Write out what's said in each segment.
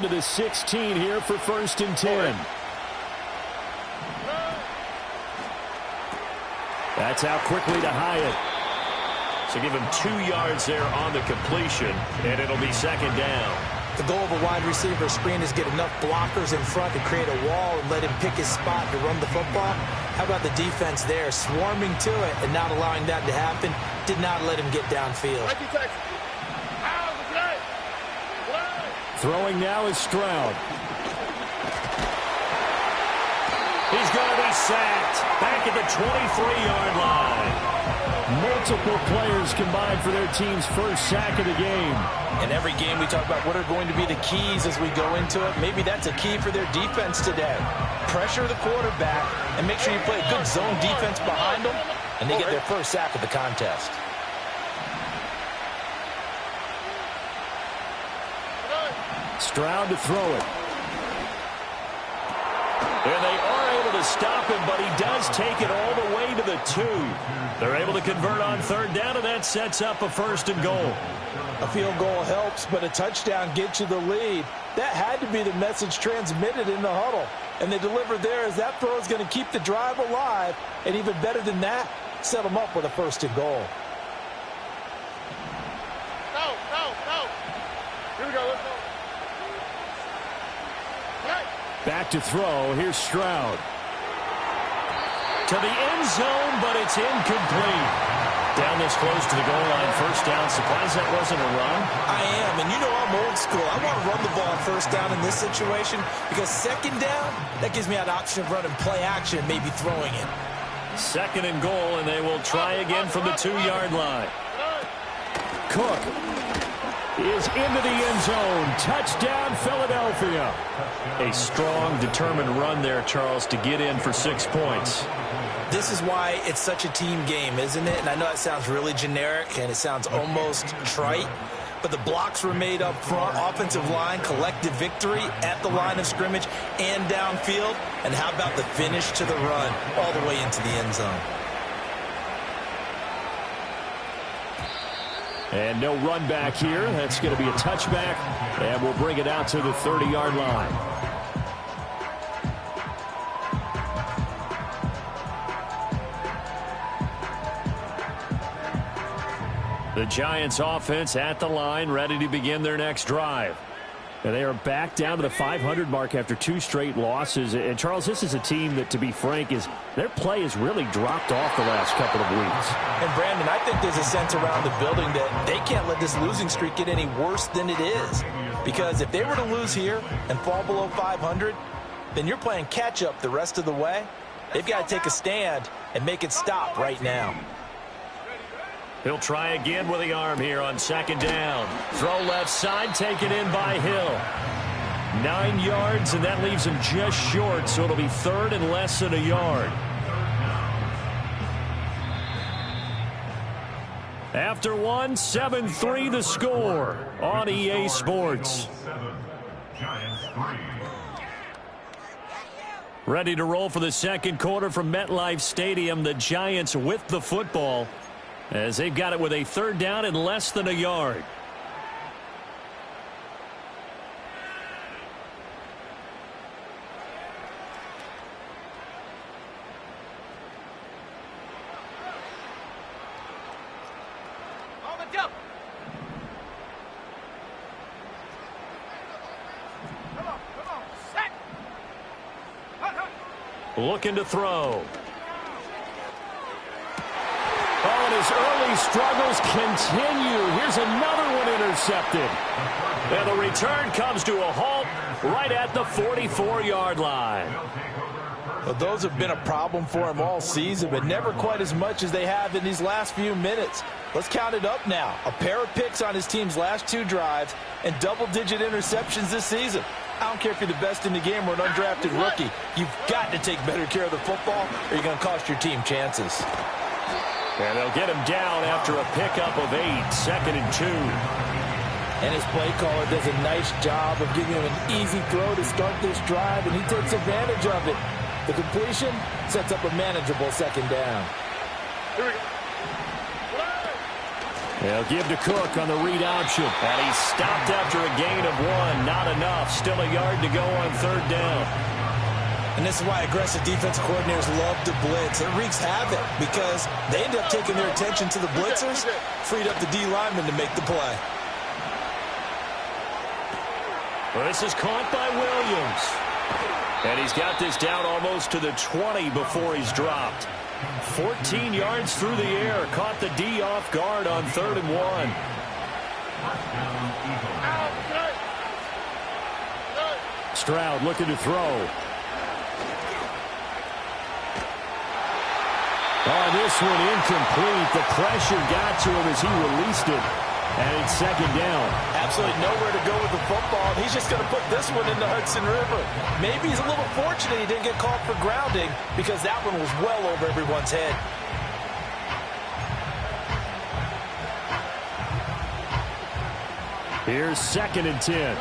To the 16 here for 1st and 10. That's out quickly to Hyatt. So give him 2 yards there on the completion, and it'll be 2nd down. The goal of a wide receiver screen is get enough blockers in front to create a wall and let him pick his spot to run the football. How about the defense there, swarming to it and not allowing that to happen? Did not let him get downfield. Throwing now is Stroud. He's going to be sacked back at the 23-yard line. Multiple players combined for their team's first sack of the game. In every game we talk about what are going to be the keys as we go into it. Maybe that's a key for their defense today. Pressure the quarterback and make sure you play a good zone defense behind them, and they get their first sack of the contest. Stroud to throw it. And they are able to stop him, but he does take it all the way to the 2. They're able to convert on 3rd down, and that sets up a 1st and goal. A field goal helps, but a touchdown gets you the lead. That had to be the message transmitted in the huddle. And they delivered there as that throw is going to keep the drive alive. And even better than that, set them up with a 1st and goal. No. Here we go. Let's go. Back to throw. Here's Stroud. To the end zone, but it's incomplete. Down this close to the goal line, 1st down. Surprised that wasn't a run? I am, and you know I'm old school. I want to run the ball on 1st down in this situation because 2nd down, that gives me an option of running play action, maybe throwing it. 2nd and goal, and they will try again from the 2-yard line. Cook is into the end zone. Touchdown, Philadelphia. A strong, determined run there, Charles, to get in for 6 points. This is why it's such a team game, isn't it? And I know it sounds really generic and it sounds almost trite, but the blocks were made up front, offensive line, collective victory at the line of scrimmage and downfield. And how about the finish to the run all the way into the end zone? And no run back here. That's going to be a touchback, and we'll bring it out to the 30-yard line. The Giants offense at the line, ready to begin their next drive. And they are back down to the 500 mark after 2 straight losses. And, Charles, this is a team that, to be frank, their play has really dropped off the last couple of weeks. And, Brandon, I think there's a sense around the building that they can't let this losing streak get any worse than it is. Because if they were to lose here and fall below 500, then you're playing catch-up the rest of the way. They've got to take a stand and make it stop right now. He'll try again with the arm here on 2nd down. Throw left side, taken in by Hill. 9 yards, and that leaves him just short, so it'll be 3rd and less than a yard. After 1, 7-3 the score on EA Sports. Ready to roll for the 2nd quarter from MetLife Stadium. The Giants with the football, as they've got it with a 3rd down and less than a yard. Looking to throw. Oh, and his early struggles continue. Here's another one intercepted. And the return comes to a halt right at the 44-yard line. Well, those have been a problem for him all season, but never quite as much as they have in these last few minutes. Let's count it up now. A pair of picks on his team's last 2 drives and double-digit interceptions this season. I don't care if you're the best in the game or an undrafted rookie. You've got to take better care of the football or you're going to cost your team chances. And they'll get him down after a pickup of 8, 2nd and 2. And his play caller does a nice job of giving him an easy throw to start this drive, and he takes advantage of it. The completion sets up a manageable 2nd down. Here we go. They'll give to Cook on the read option. And he stopped after a gain of 1. Not enough. Still a yard to go on 3rd down. And this is why aggressive defensive coordinators love to blitz. It wreaks havoc because they end up taking their attention to the blitzers, freed up the D lineman to make the play. Well, this is caught by Williams. And he's got this down almost to the 20 before he's dropped. 14 yards through the air. Caught the D off guard on 3rd and 1. Stroud looking to throw. Oh, this one incomplete. The pressure got to him as he released it. And it's 2nd down. Absolutely nowhere to go with the football. He's just going to put this one in the Hudson River. Maybe he's a little fortunate he didn't get called for grounding because that one was well over everyone's head. Here's 2nd and 10.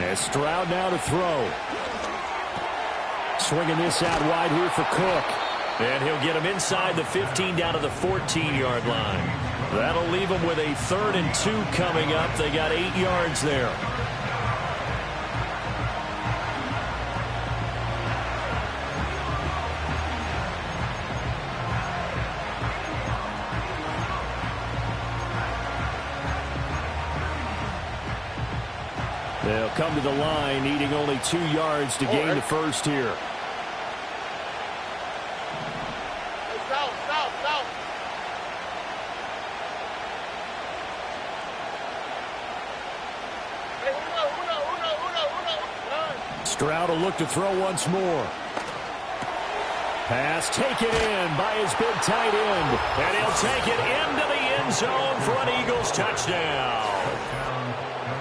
And Stroud now to throw. Swinging this out wide here for Cook. And he'll get him inside the 15 down to the 14-yard line. That'll leave him with a 3rd and 2 coming up. They got 8 yards there. They'll come to the line, needing only 2 yards to gain the first here. Stroud will look to throw once more. Pass taken in by his big tight end. And he'll take it into the end zone for an Eagles touchdown.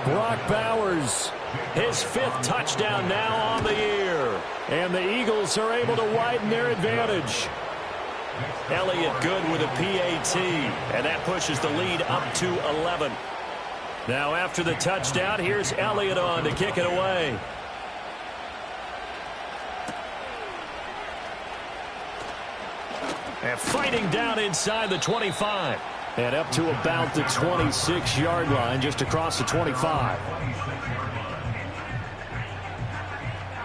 Brock Bowers, his 5th touchdown now on the year. And the Eagles are able to widen their advantage. Elliott good with a PAT. And that pushes the lead up to 11. Now after the touchdown, here's Elliott on to kick it away. And fighting down inside the 25. And up to about the 26-yard line, just across the 25.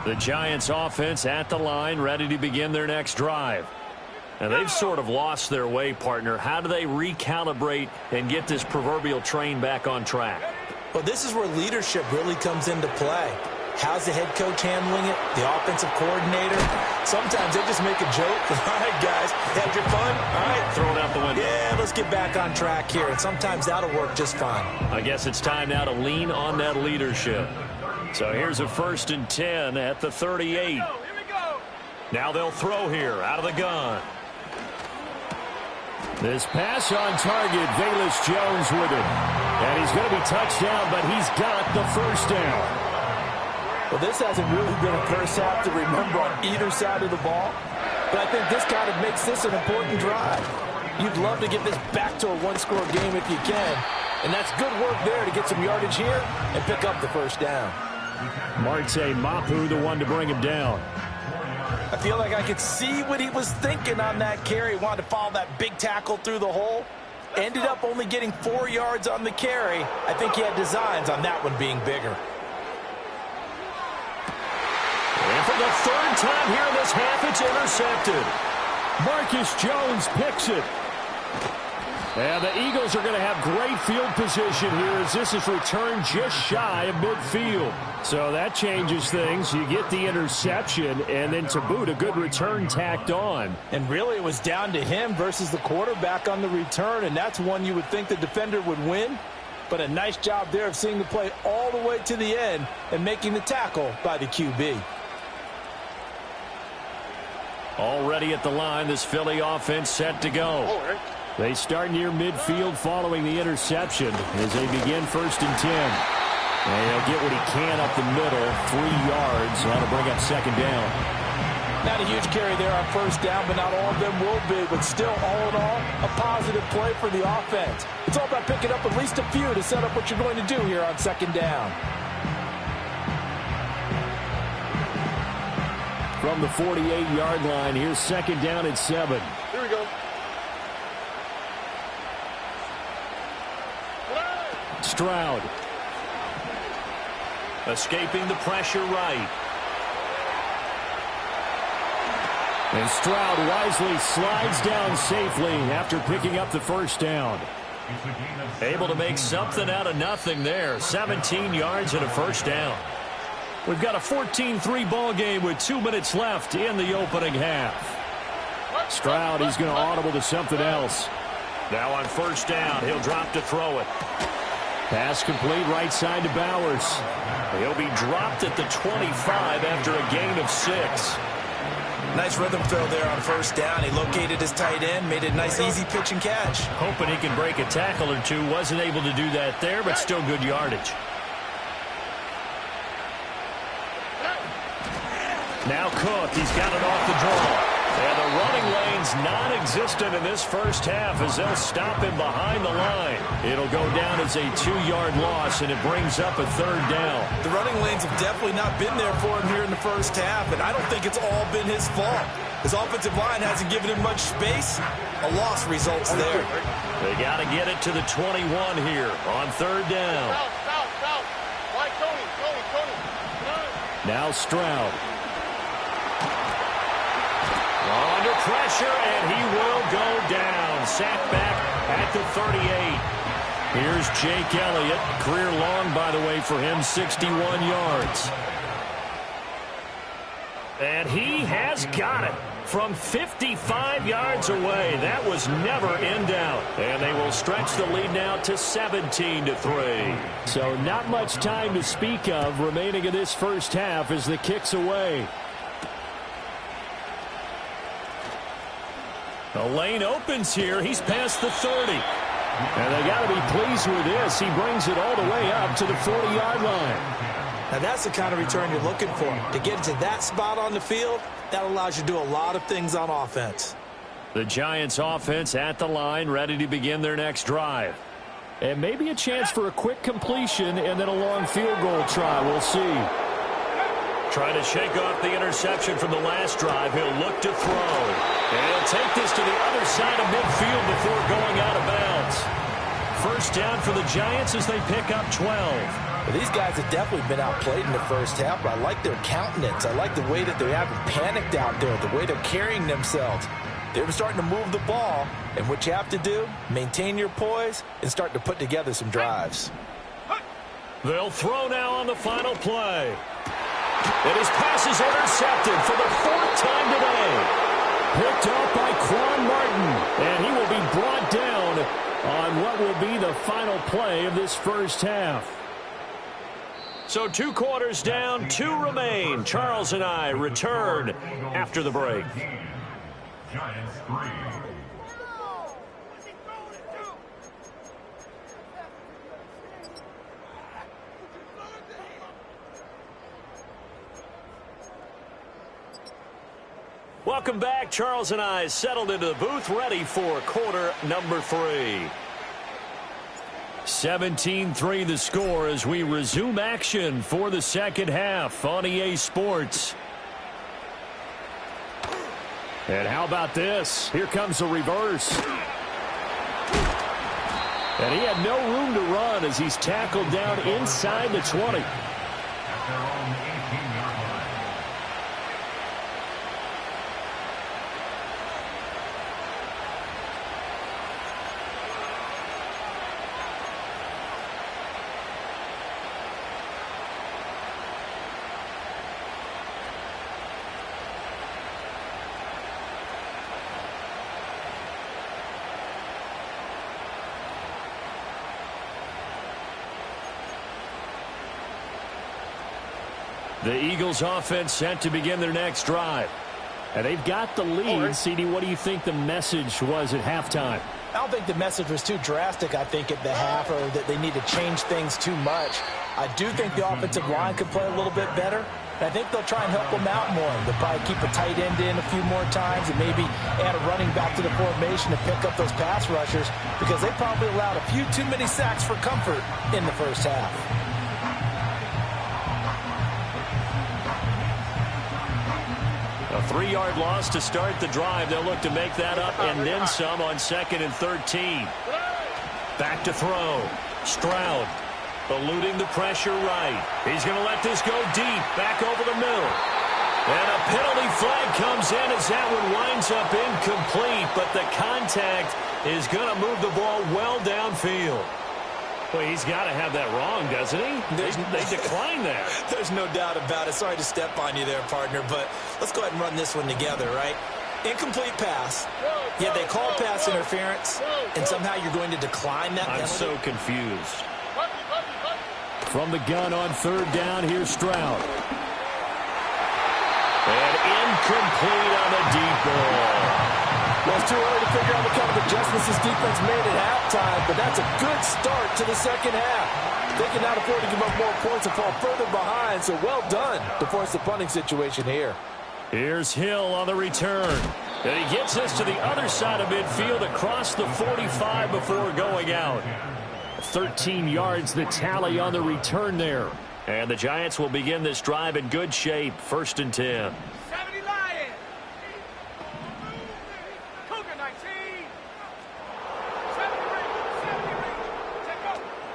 The Giants offense at the line, ready to begin their next drive. And they've sort of lost their way, partner. How do they recalibrate and get this proverbial train back on track? Well, this is where leadership really comes into play. How's the head coach handling it? The offensive coordinator? Sometimes they just make a joke. All right, guys, had your fun? All right. Throw it out the window. Yeah, let's get back on track here. And sometimes that'll work just fine. I guess it's time now to lean on that leadership. So here's a 1st and 10 at the 38. Here we go. Now they'll throw here out of the gun. This pass on target, Velus Jones with it. And he's going to be touched down, but he's got the first down. Well, this hasn't really been a first half to remember on either side of the ball. But I think this kind of makes this an important drive. You'd love to get this back to a one-score game if you can. And that's good work there to get some yardage here and pick up the first down. Marte Mapu, the one to bring him down. I feel like I could see what he was thinking on that carry. He wanted to follow that big tackle through the hole. Ended up only getting 4 yards on the carry. I think he had designs on that one being bigger. And for the 3rd time here in this half, it's intercepted. Marcus Jones picks it. And the Eagles are going to have great field position here as this is returned just shy of midfield. So that changes things. You get the interception, and then to boot, a good return tacked on. And really, it was down to him versus the quarterback on the return, and that's one you would think the defender would win. But a nice job there of seeing the play all the way to the end and making the tackle by the QB. Already at the line, this Philly offense set to go. They start near midfield following the interception as they begin 1st and 10. And he'll get what he can up the middle, 3 yards. That'll bring up 2nd down. Not a huge carry there on 1st down, but not all of them will be. But still, all in all, a positive play for the offense. It's all about picking up at least a few to set up what you're going to do here on 2nd down. from the 48-yard line. Here's second down at 7. Here we go. Stroud. Escaping the pressure right. And Stroud wisely slides down safely after picking up the first down. Able to make something out of nothing there. 17 yards and a first down. We've got a 14-3 ball game with 2 minutes left in the opening half. Stroud, he's going to audible to something else. Now on first down, he'll drop to throw it. Pass complete right side to Bowers. He'll be dropped at the 25 after a gain of 6. Nice rhythm throw there on first down. He located his tight end, made it a nice, easy pitch and catch. Hoping he can break a tackle or two. Wasn't able to do that there, but still good yardage. Now Cook, he's got it off the draw. And the running lane's non-existent in this first half as they'll stop him behind the line. It'll go down as a 2-yard loss, and it brings up a third down. The running lanes have definitely not been there for him here in the first half, and I don't think it's all been his fault. His offensive line hasn't given him much space. A loss results there. They got to get it to the 21 here on third down. South. Right, Tony. Now Stroud. Under pressure, and he will go down. Sacked back at the 38. Here's Jake Elliott. Career long, by the way, for him, 61 yards. And he has got it from 55 yards away. That was never in doubt. And they will stretch the lead now to 17-3. So not much time to speak of remaining in this first half as the kick's away. The lane opens here. He's past the 30. And they got to be pleased with this. He brings it all the way up to the 40-yard line. Now that's the kind of return you're looking for. To get to that spot on the field, that allows you to do a lot of things on offense. The Giants offense at the line, ready to begin their next drive. And maybe a chance for a quick completion and then a long field goal try. We'll see. Trying to shake off the interception from the last drive. He'll look to throw. And he'll take this to the other side of midfield before going out of bounds. First down for the Giants as they pick up 12. Well, these guys have definitely been outplayed in the first half, but I like their countenance. I like the way that they haven't panicked out there, the way they're carrying themselves. They're starting to move the ball, and what you have to do, maintain your poise and start to put together some drives. They'll throw now on the final play. And his pass is intercepted for the 4th time today. Picked off by Quan Martin, and he will be brought down on what will be the final play of this first half. So 2 quarters down, 2 remain. Charles and I return after the break. Giants 3. Welcome back. Charles and I settled into the booth, ready for quarter number 3. 17-3 the score as we resume action for the second half on EA Sports. And how about this? Here comes a reverse. And he had no room to run as he's tackled down inside the 20. At their own 18-yard line. The Eagles offense set to begin their next drive. And they've got the lead. CD, what do you think the message was at halftime? I don't think the message was too drastic, I think, at the half, or that they need to change things too much. I do think the offensive line could play a little bit better. And I think they'll try and help them out more. They'll probably keep a tight end in a few more times and maybe add a running back to the formation to pick up those pass rushers because they probably allowed a few too many sacks for comfort in the first half. 3-yard loss to start the drive. They'll look to make that up and then some on 2nd and 13. Back to throw. Stroud eluding the pressure right. He's going to let this go deep. Back over the middle. And a penalty flag comes in as that one winds up incomplete. But the contact is going to move the ball well downfield. Well, he's got to have that wrong, doesn't he? They decline that. There's no doubt about it. Sorry to step on you there, partner, but let's go ahead and run this one together, right? Incomplete pass. Yeah, they call pass interference, and somehow you're going to decline that penalty. I'm so confused. From the gun on 3rd down, here's Stroud. And incomplete on the deep ball. Well, it's too early to figure out what kind of adjustments this defense made at halftime, but that's a good start to the second half. They cannot afford to give up more points and fall further behind, so well done to force the punting situation here. Here's Hill on the return. And he gets us to the other side of midfield across the 45 before going out. 13 yards the tally on the return there. And the Giants will begin this drive in good shape. 1st and 10.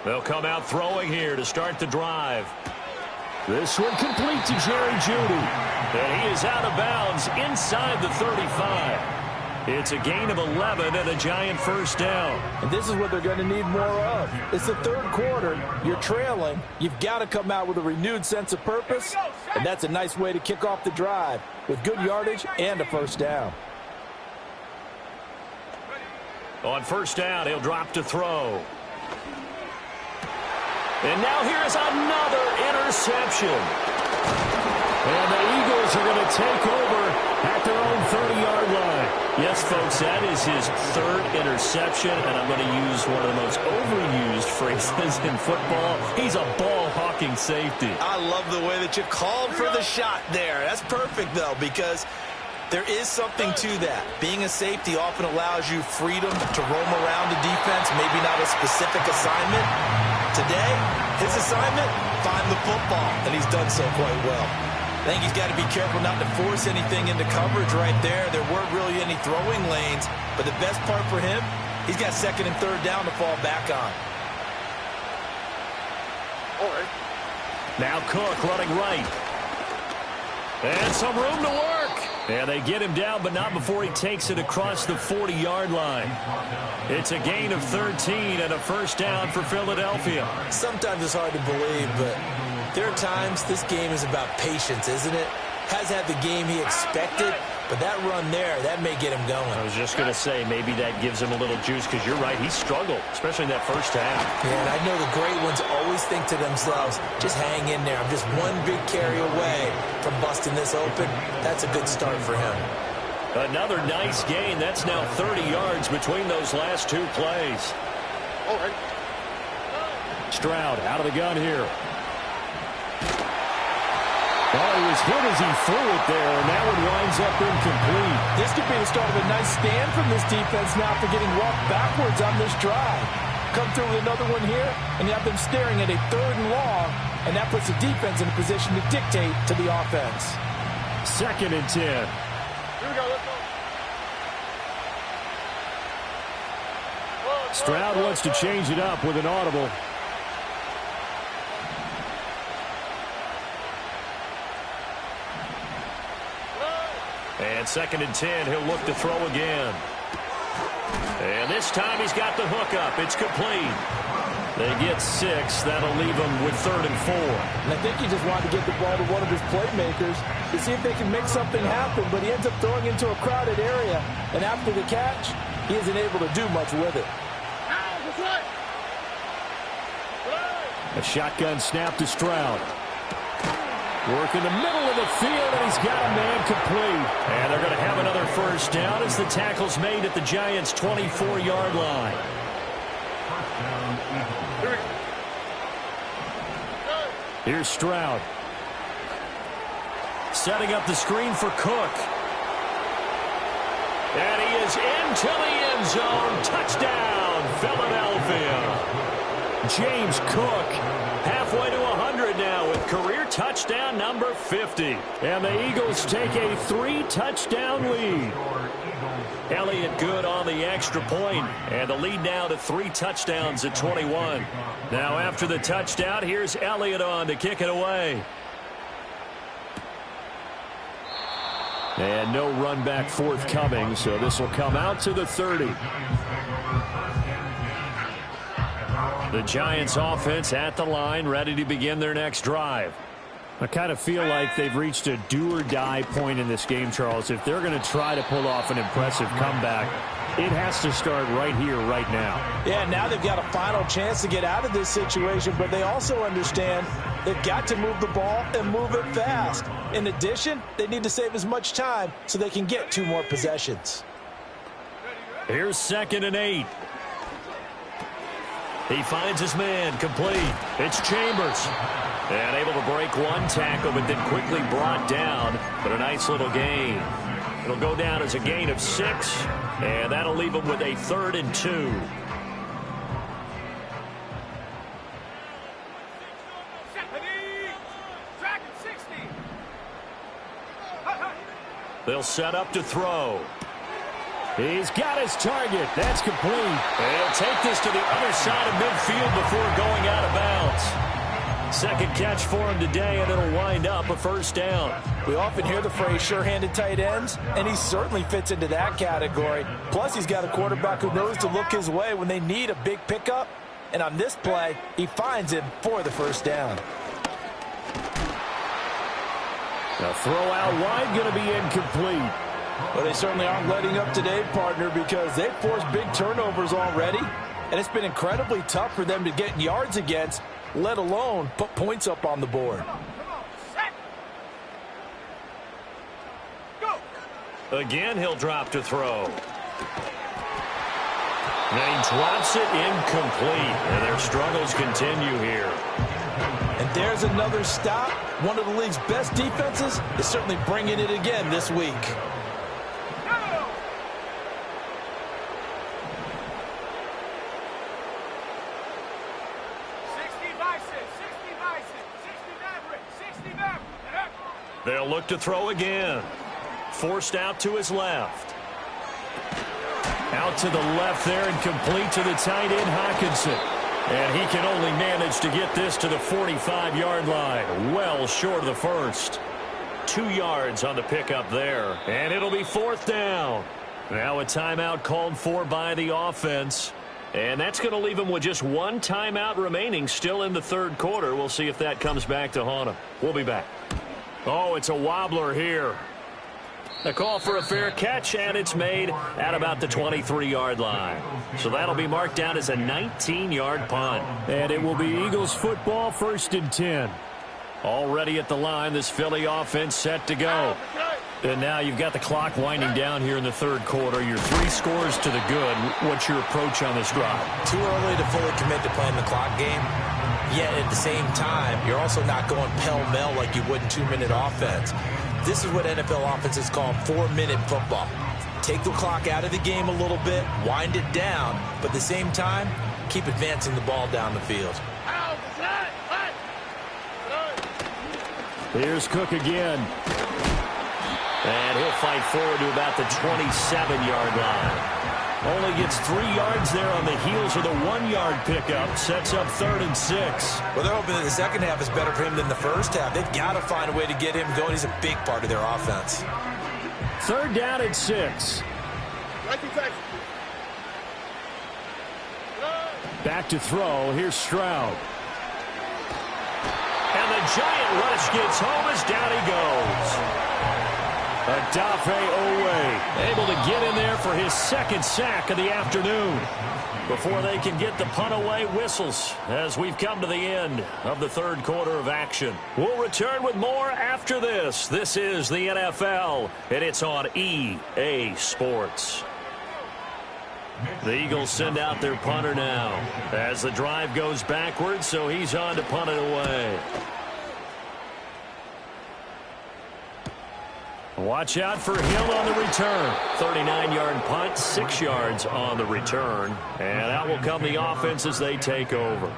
They'll come out throwing here to start the drive. This one complete to Jerry Jeudy. And he is out of bounds inside the 35. It's a gain of 11 and a Giant 1st down. And this is what they're going to need more of. It's the 3rd quarter. You're trailing. You've got to come out with a renewed sense of purpose. And that's a nice way to kick off the drive with good yardage and a 1st down. On 1st down, he'll drop to throw. And now here's another interception. And the Eagles are going to take over at their own 30-yard line. Yes, folks, that is his 3rd interception, and I'm going to use one of the most overused phrases in football. He's a ball-hawking safety. I love the way that you called for the shot there. That's perfect, though, because there is something to that. Being a safety often allows you freedom to roam around the defense, maybe not a specific assignment. Today, his assignment, find the football, and he's done so quite well. I think he's got to be careful not to force anything into coverage right there. There weren't really any throwing lanes, but the best part for him, he's got 2nd and 3rd down to fall back on. Now Cook running right. And some room to work. And they get him down, but not before he takes it across the 40-yard line. It's a gain of 13 and a 1st down for Philadelphia. Sometimes it's hard to believe, but there are times this game is about patience, isn't it? Has had the game he expected, but that run there, that may get him going. I was just going to say, maybe that gives him a little juice, because you're right, he struggled, especially in that 1st half. Yeah, and I know the great ones always think to themselves, just hang in there. I'm just one big carry away from busting this open. That's a good start for him. Another nice gain. That's now 30 yards between those last 2 plays. Stroud out of the gun here. Well, he was hit as he threw it there, and that one winds up incomplete. This could be the start of a nice stand from this defense now for getting walked backwards on this drive. Come through with another one here, and you have them staring at a 3rd and long, and that puts the defense in a position to dictate to the offense. 2nd and 10. Here we go, let's go. Stroud wants to change it up with an audible. And 2nd and 10, he'll look to throw again. And this time he's got the hook up. It's complete. They get 6. That'll leave them with 3rd and 4. And I think he just wanted to get the ball to one of his playmakers to see if they can make something happen, but he ends up throwing into a crowded area, and after the catch, he isn't able to do much with it. A shotgun snap to Stroud. Work in the middle of the field, and he's got a man complete. And they're going to have another 1st down as the tackle's made at the Giants' 24-yard line. Here's Stroud. Setting up the screen for Cook. And he is into the end zone. Touchdown, Philadelphia. James Cook Halfway to 100 now with career touchdown number 50. And the Eagles take a 3-touchdown lead. Elliott good on the extra point, and the lead now to 3 touchdowns at 21. Now after the touchdown, here's Elliott on to kick it away. And no run back forthcoming, so this will come out to the 30. The Giants offense at the line, ready to begin their next drive. I kind of feel like they've reached a do-or-die point in this game, Charles. If they're going to try to pull off an impressive comeback, it has to start right here, right now. Yeah, now they've got a final chance to get out of this situation, but they also understand they've got to move the ball and move it fast. In addition, they need to save as much time so they can get 2 more possessions. Here's 2nd and 8. He finds his man, complete. It's Chambers. And able to break 1 tackle, but then quickly brought down. But a nice little gain. It'll go down as a gain of 6, and that'll leave him with a 3rd and 2. They'll set up to throw. He's got his target. That's complete. And he'll take this to the other side of midfield before going out of bounds. 2nd catch for him today, and it'll wind up a 1st down. We often hear the phrase sure-handed tight ends, and he certainly fits into that category. Plus, he's got a quarterback who knows to look his way when they need a big pickup. And on this play, he finds him for the 1st down. The throw out wide going to be incomplete. Well, they certainly aren't letting up today, partner, because they've forced big turnovers already. And it's been incredibly tough for them to get yards against, let alone put points up on the board. Again, he'll drop to throw. And he drops it incomplete. And their struggles continue here. And there's another stop. One of the league's best defenses is certainly bringing it again this week. They'll look to throw again. Forced out to his left. Out to the left there and complete to the tight end, Hockenson. And he can only manage to get this to the 45-yard line. Well short of the 1st. 2 yards on the pickup there. And it'll be 4th down. Now a timeout called for by the offense. And that's going to leave him with just 1 timeout remaining still in the 3rd quarter. We'll see if that comes back to haunt him. We'll be back. Oh, it's a wobbler here. A call for a fair catch, and it's made at about the 23-yard line. So that'll be marked down as a 19-yard punt. And it will be Eagles football, 1st and 10. Already at the line, this Philly offense set to go. And now you've got the clock winding down here in the 3rd quarter. You're 3 scores to the good. What's your approach on this drive? Too early to fully commit to playing the clock game. Yet at the same time, you're also not going pell-mell like you would in 2-minute offense. This is what NFL offenses call 4-minute football. Take the clock out of the game a little bit, wind it down, but at the same time, keep advancing the ball down the field. Here's Cook again. And he'll fight forward to about the 27-yard line. Only gets 3 yards there on the heels of the 1-yard pickup. Sets up 3rd and 6. Well, they're hoping that the second half is better for him than the first half. They've got to find a way to get him going. He's a big part of their offense. 3rd down and 6. Back to throw. Here's Stroud. And the Giant rush gets home as down he goes. Odafe Owe able to get in there for his 2nd sack of the afternoon. Before they can get the punt away, whistles as we've come to the end of the 3rd quarter of action. We'll return with more after this. This is the NFL, and it's on EA Sports. The Eagles send out their punter now as the drive goes backwards, so he's on to punt it away. Watch out for Hill on the return. 39-yard punt, 6 yards on the return. And out will come the offense as they take over.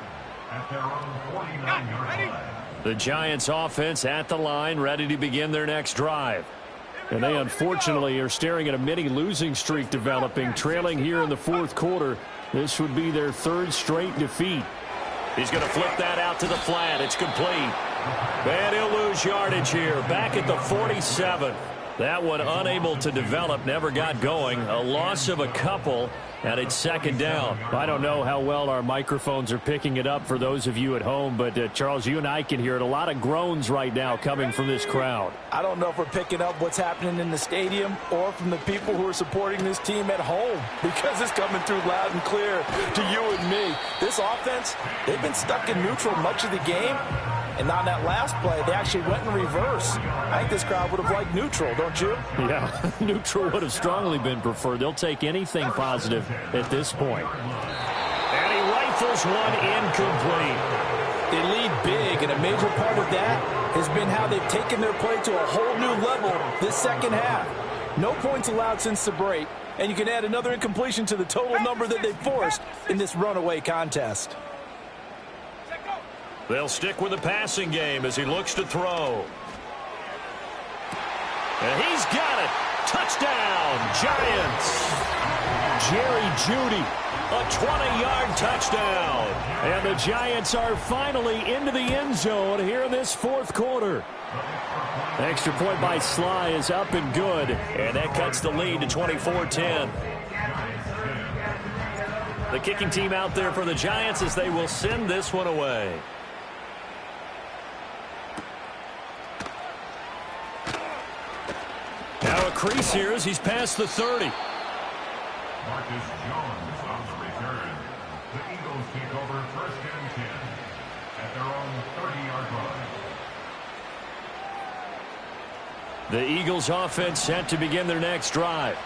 at their own 49-yard line. The Giants offense at the line, ready to begin their next drive. And they unfortunately are staring at a mini losing streak developing, trailing here in the fourth quarter. This would be their third straight defeat. He's going to flip that out to the flat. It's complete. And he'll lose yardage here. Back at the 47. That one unable to develop, never got going. A loss of a couple, and it's second down. I don't know how well our microphones are picking it up for those of you at home, but Charles, you and I can hear it. A lot of groans right now coming from this crowd. I don't know if we're picking up what's happening in the stadium or from the people who are supporting this team at home, because it's coming through loud and clear to you and me. This offense, they've been stuck in neutral much of the game. And on that last play, they actually went in reverse. I think this crowd would have liked neutral, don't you? Yeah, neutral would have strongly been preferred. They'll take anything positive at this point. And he rifles one incomplete. They lead big, and a major part of that has been how they've taken their play to a whole new level this second half. No points allowed since the break, and you can add another incompletion to the total number that they've forced in this runaway contest. They'll stick with the passing game as he looks to throw. And he's got it. Touchdown, Giants. Jerry Jeudy. A 20-yard touchdown. And the Giants are finally into the end zone here in this fourth quarter. Extra point by Sly is up and good. And that cuts the lead to 24-10. The kicking team out there for the Giants as they will send this one away. Now a crease here as he's past the 30. Marcus Jones on the return. The Eagles take over first and 10 at their own 30-yard line. The Eagles offense set to begin their next drive.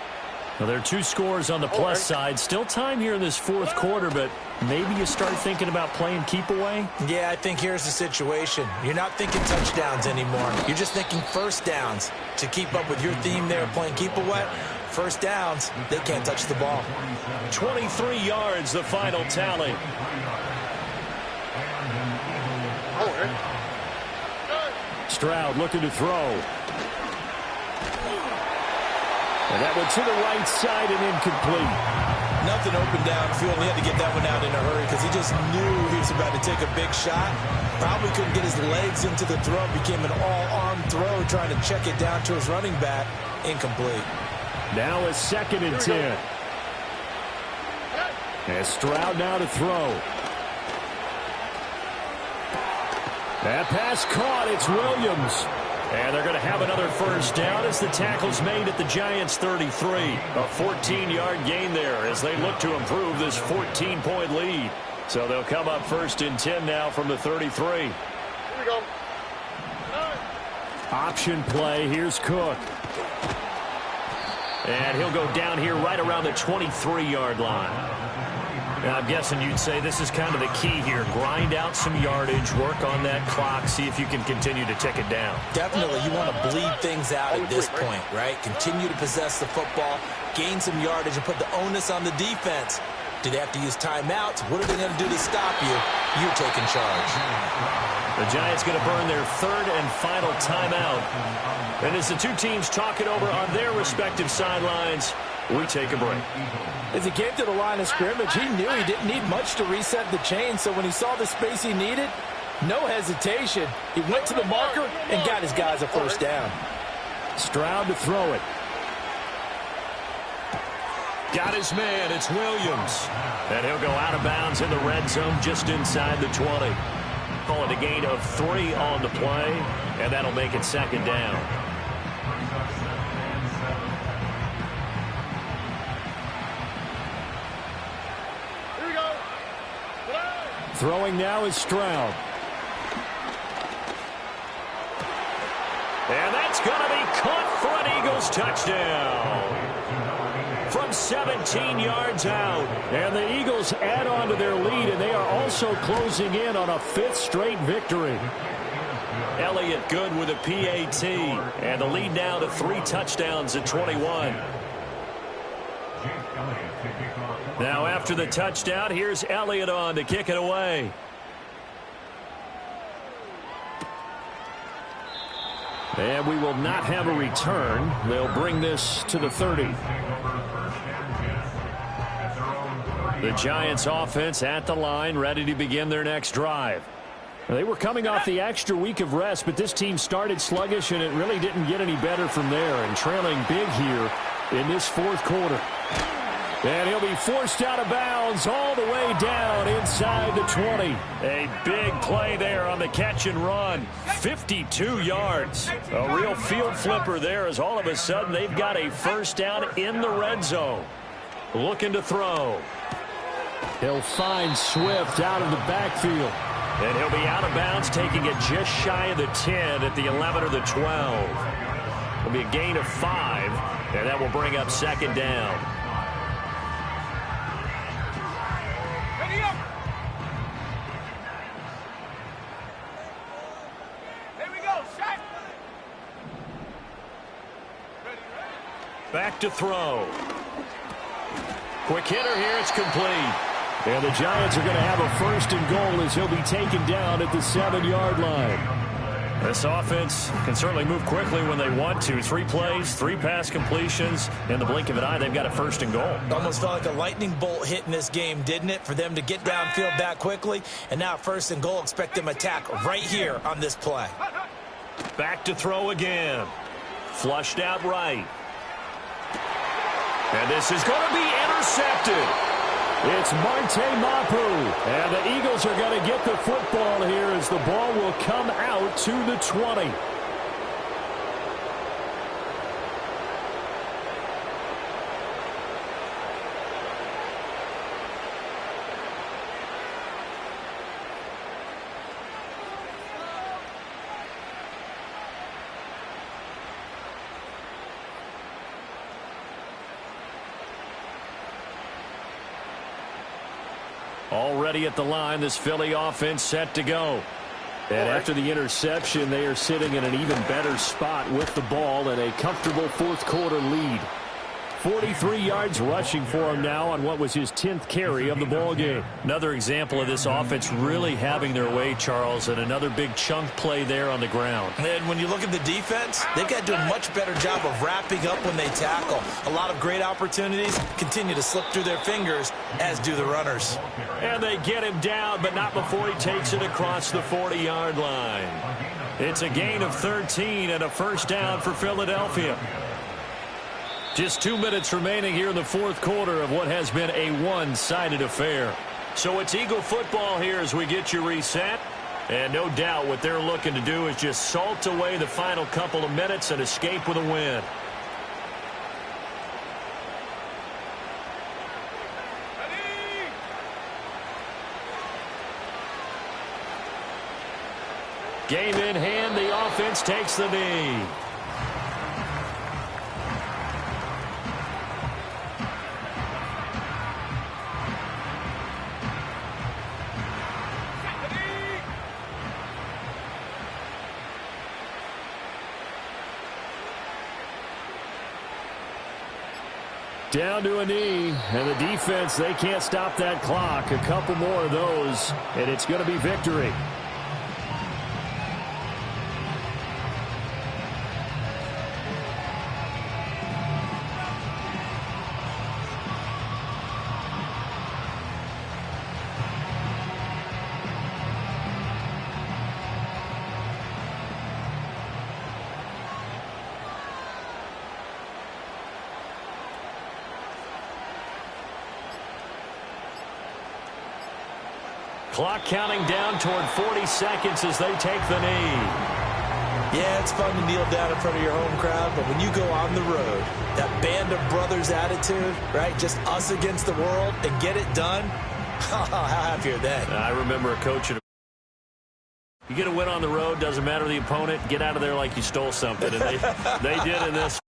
Well, there are two scores on the plus side. Still time here in this fourth quarter, but maybe you start thinking about playing keep away? Yeah, I think here's the situation. You're not thinking touchdowns anymore. You're just thinking first downs. To keep up with your theme there, playing keep away, first downs, they can't touch the ball. 23 yards, the final tally. Stroud looking to throw. And that one to the right side and incomplete. Nothing open downfield. He had to get that one out in a hurry because he just knew he was about to take a big shot. Probably couldn't get his legs into the throw. Became an all-arm throw trying to check it down to his running back. Incomplete. Now a second and 10. And Stroud now to throw. That pass caught. It's Williams. And they're going to have another first down as the tackle's made at the Giants' 33. A 14-yard gain there as they look to improve this 14-point lead. So they'll come up first and 10 now from the 33. Here we go. Option play. Here's Cook. And he'll go down here right around the 23-yard line. Now, I'm guessing you'd say this is kind of the key here. Grind out some yardage, work on that clock, see if you can continue to tick it down. Definitely, you want to bleed things out at this point, right? Continue to possess the football, gain some yardage, and put the onus on the defense. Do they have to use timeouts? What are they going to do to stop you? You're taking charge. The Giants going to burn their third and final timeout. And as the two teams talk it over on their respective sidelines, we take a break. As he came to the line of scrimmage, he knew he didn't need much to reset the chain, so when he saw the space he needed, no hesitation. He went to the marker and got his guys a first down. Stroud to throw it. Got his man. It's Williams. And he'll go out of bounds in the red zone just inside the 20. Call it a gain of 3 on the play, and that'll make it second down. Throwing now is Stroud. And that's going to be caught for an Eagles touchdown. From 17 yards out. And the Eagles add on to their lead, and they are also closing in on a 5th straight victory. Elliott good with a PAT. And the lead now to 3 touchdowns at 21. Elliott to kick off. Now after the touchdown, here's Elliott on to kick it away. And we will not have a return. They'll bring this to the 30. The Giants offense at the line, ready to begin their next drive. They were coming off the extra week of rest, but this team started sluggish, and it really didn't get any better from there, and trailing big here in this fourth quarter. And he'll be forced out of bounds all the way down inside the 20. A big play there on the catch and run. 52 yards. A real field flipper there as all of a sudden they've got a first down in the red zone. Looking to throw. He'll find Swift out of the backfield. And he'll be out of bounds, taking it just shy of the 10 at the 11 or the 12. It'll be a gain of 5, and that will bring up second down. Ready up. There we go, shot. Back to throw. Quick hitter here, it's complete. And the Giants are going to have a first and goal as he'll be taken down at the 7-yard line. This offense can certainly move quickly when they want to. 3 plays, 3 pass completions. In the blink of an eye, they've got a first and goal. Almost felt like a lightning bolt hit in this game, didn't it? For them to get downfield that quickly. And now first and goal, expect them to attack right here on this play. Back to throw again. Flushed out right. And this is going to be intercepted. It's Marte Mapu, and the Eagles are going to get the football here as the ball will come out to the 20. Already at the line, this Philly offense set to go. And after the interception, they are sitting in an even better spot with the ball and a comfortable fourth quarter lead. 43 yards rushing for him now on what was his 10th carry of the ball game. Another example of this offense really having their way, Charles, and another big chunk play there on the ground. And when you look at the defense, they've got to do a much better job of wrapping up when they tackle. A lot of great opportunities continue to slip through their fingers, as do the runners. And they get him down, but not before he takes it across the 40-yard line. It's a gain of 13 and a first down for Philadelphia. Just 2 minutes remaining here in the fourth quarter of what has been a one-sided affair. So it's Eagle football here as we get you reset. And no doubt what they're looking to do is just salt away the final couple of minutes and escape with a win. Game in hand, the offense takes the knee. Down to a knee, and the defense, they can't stop that clock. A couple more of those, and it's going to be victory. Clock counting down toward 40 seconds as they take the knee. Yeah, it's fun to kneel down in front of your home crowd, but when you go on the road, that band of brothers attitude, right, just us against the world, and get it done, how happy are they? I remember a coach at you get a win on the road, doesn't matter the opponent, get out of there like you stole something, and they did in this